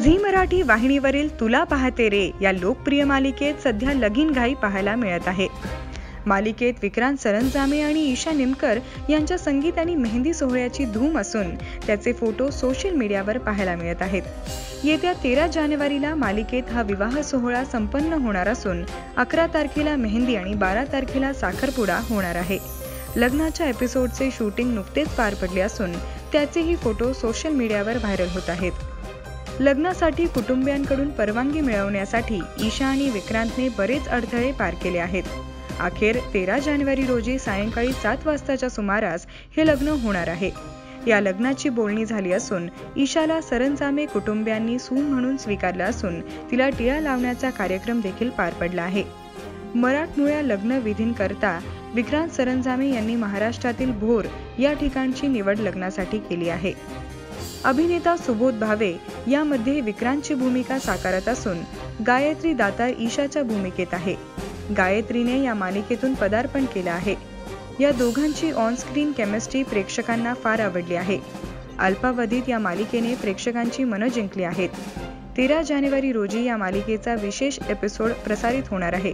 Zee Marathi वाहिनीवरील तुला पाहते रे या लोकप्रिय मालिकेत सध्या लगीनघाई पाहायला मिळत आहे। मालिकेत विक्रांत सरंजामे आणि ईशा निमकर यांच्या संगीत आणि मेहंदी सोहळ्याची धूम असून त्याचे फोटो सोशल मीडियावर पाहायला मिळत आहेत। येत्या 13 जानेवारीला मालिकेत हा विवाह सोहळा संपन्न होणार असून 11 तारखेला मेहंदी आणि 12 तारखेला साखरपुडा होणार आहे। लग्नाच्या एपिसोडचे शूटिंग नुकतेच पार पडले असून त्याचेही फोटो सोशल मीडियावर व्हायरल होत आहेत। लग्नासाठी कुटुंबियांकडून परवानगी मिळवण्यासाठी ईशा आणि विक्रांतने बरेच अडथळे पार केले आहेत। अखेर 13 जानेवारी रोजी सायंकाळी 7 वाजताच्या सुमारास हे लग्न होणार आहे। या लग्नाची बोलणी झाली असून ईशाला सरंजामे कुटुंबियांनी सून म्हणून स्वीकारलं असून तिला टिळा लावण्याचा कार्यक्रम देखील पार पडला आहे। मराठमोळ्या लग्न विधींकरता विक्रांत सरंजामे यांनी महाराष्ट्रातील भोर या ठिकाणची निवड लग्नासाठी केली आहे। अभिनेता सुबोध भावे यामध्ये विक्रांतची भूमिका साकारत असून गायत्री दातार ईशाच्या भूमिकेत आहे। गायत्रीने या मालिकेतून पदार्पण केलं आहे। या दोघांची ऑन स्क्रीन केमिस्ट्री प्रेक्षकांना फार आवडली आहे। अल्पावधीत या मालिकेने प्रेक्षकांची मनं जिंकली आहेत। 13 जानेवारी रोजी या मालिकेचा विशेष एपिसोड प्रसारित होणार आहे।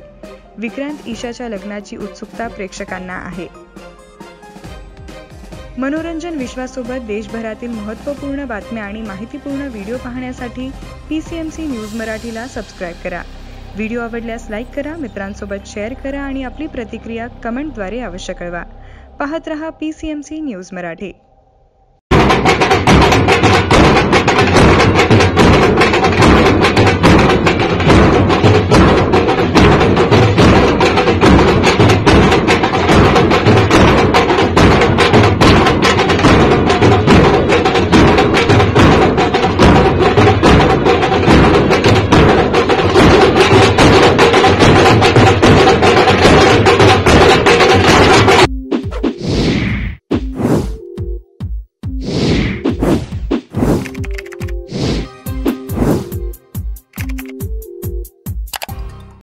विक्रांत ईशाच्या लग्नाची उत्सुकता प्रेक्षकांना आहे। मनोरंजन विश्वासोबत देशभरातील महत्त्वपूर्ण बातम्या आणि माहितीपूर्ण व्हिडिओ पाहण्यासाठी PCMC न्यूज मराठीला सबस्क्राईब करा। व्हिडिओ आवडल्यास लाईक करा, मित्रांसोबत शेअर करा आणि आपली प्रतिक्रिया कमेंटद्वारे अवश्य कळवा। पाहत रहा PCMC न्यूज मराठी।